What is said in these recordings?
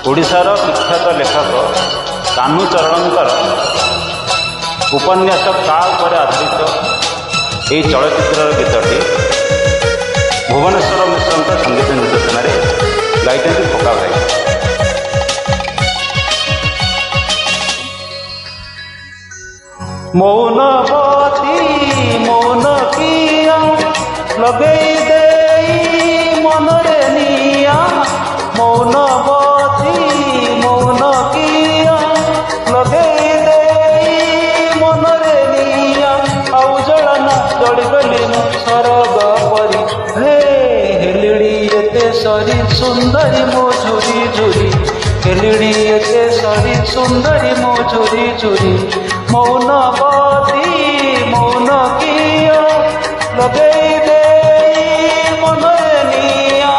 ଓଡ଼ିଶାର ବିଖ୍ୟାତ ଲେଖକ କାହ୍ନୁଚରଣଙ୍କର ଉପନ୍ୟାସ କା ଉପରେ ଆଧାରିତ ଏହି ଚଳଚ୍ଚିତ୍ରର ଗୀତଟି ଭୁବନେଶ୍ୱର ମିଶ୍ରଙ୍କ ସଙ୍ଗୀତ ନିର୍ଦ୍ଦେଶନାରେ ଗାଇଛନ୍ତି ପକା ଭାଇ। ମୌନବତୀ ମୌନ କିଆ ଲଗେଇ ଦେଇ ମନରେ ନିଆ, ମୌନବତୀ ମୌନ କିଆ ଲଗେଇ ଦେଇ ମନରେ ନିଆ, ଆଉ ଜଳନା ଜଳିଗଲି ମୁଁ ସରଗ ପରି, ହେ ହେଲିଡ଼ି ଏତେ ସରି ସୁନ୍ଦରୀ ମୋ ଝୁରି ଝୁରି, ହେଲିଡ଼ି ଏତେ ସରି ସୁନ୍ଦରୀ ମୋ ଝୁରି ଝୁରି, ମୌନବତୀ ମୌନ କିଆ ଲଗେଇ ଦେଇ ମନରେ ନିଆ।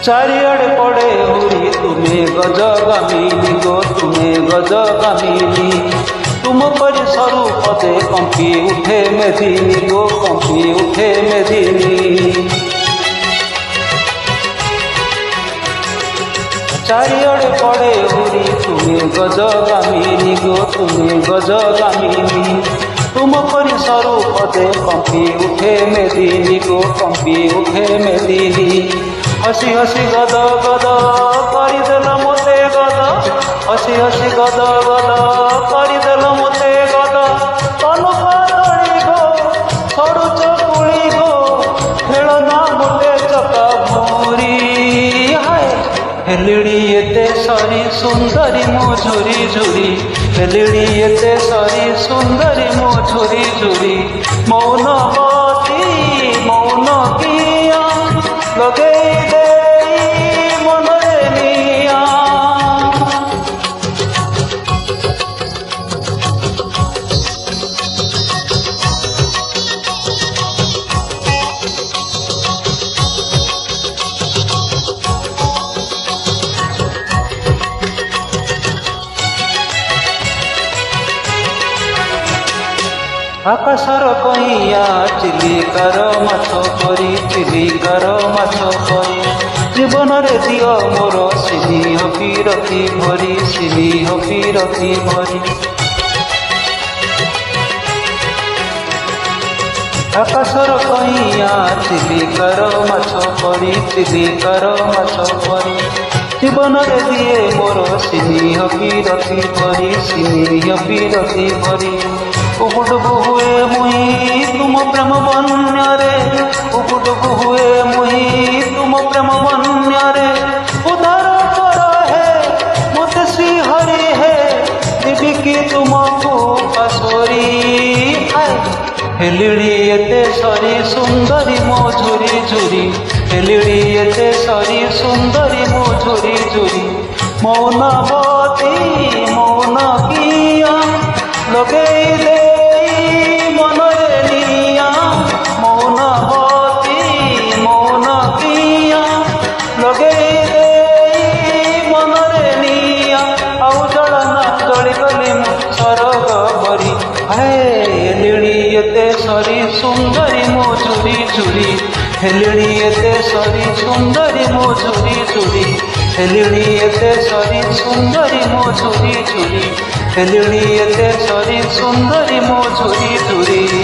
চারিয়াড়ে পড়ে হুরি তুমি গজগামিনী গো, তুমি গজগামিনী, তুম পরি সরু পদে কম্পি উঠে মেদিনী গো, কম্পি উঠে মেদিনী। চারিয়াড়ে পড়ে হুরি তুমি গজগামিনী গো, তুমি গজগামিনী, তুম পরি সরু পদে কম্পি উঠে মেদিনী গো, কম্পি উঠে মেদিনী। हसी हसी गद गद करदेल मोते गद, हसी हसी गद गद करदेल मोते गद, तनु पातड़ी गो सरू चकुड़ी गो, खेलना मोते चका भूरी, हाय हेलिड़ी एते सरी सुंदरी मो झुरी झुरी, हेलिड़ी एते सरी सुंदरी मो झुरी झुरी, मौनबती मौन किया लगे मନରେ ନିଆ। ଆକାଶର କଇଁଆ ଚିଲିକାର ମାଛ ପରି, ଚିଲିକାର ମାଛ ପରି, ଜୀବନରେ ଦିଅ ମୋର ସ୍ନେହ ବିରତି ଭରି, ସ୍ନେହ ବିରତି ଭରି। ଆକାଶର କଇଁଆ ଚିଲିକାର ମାଛ ପରି, ଚିଲିକାର ମାଛ ପରି, ଜୀବନରେ ଦିଏ ମୋର ସ୍ନେହ ବିରତି ଭରି, ସ୍ନେହ ବିରତି ଭରି। ଉବୁଡୁବୁ ହୁଏ ମୁହିଁ ତୁମ ପ୍ରେମ ବନ୍ୟାରେ, ଉବୁଡୁବୁ ହୁଏ ମୁହିଁ ତୁମ ପ୍ରେମ ବନ୍ୟାରେ, ଉଦ୍ଧାର କର ହେ ମୋତେ ଶ୍ରୀ ହରି ହେ, ଦେବି କି ତୁମକୁ ପାଶୋରି, ହେଲିଡ଼ି ଏତେ ସରି ସୁନ୍ଦରୀ ମୋ ଝୁରି ଝୁରି, ହେଲିଡ଼ି ଏତେ ସରି ସୁନ୍ଦରୀ ମୋ ଝୁରି ଝୁରି, ମୌନବତୀ ମୌନ କିଆ ଲଗେଇ ଦେଇ ମନରେ ନିଆ, ମୌନବତୀ ମୌନ କିଆ ଲଗେଇ ଦେଇ ମନରେ ନିଆ, ଆଉ ଜଳନା ଜଳିଗଲି ମୁଁ ସରଗ ପରି, ହେଲିଡ଼ି ଏତେ ସରି ସୁନ୍ଦରୀ ମୋ ଝୁରି ଝୁରି, ହେଲିଡ଼ି ଏତେ ସରି ସୁନ୍ଦରୀ ମୋ ଝୁରି ଝୁରି, ହେଲିଡ଼ି ଏତେ ସରି ସୁନ୍ଦରୀ ମୋ ଝୁରି ଝୁରି, ହେଲିଡ଼ି ଏତେ ସରି ସୁନ୍ଦରୀ ମୋ ଝୁରି ଝୁରି।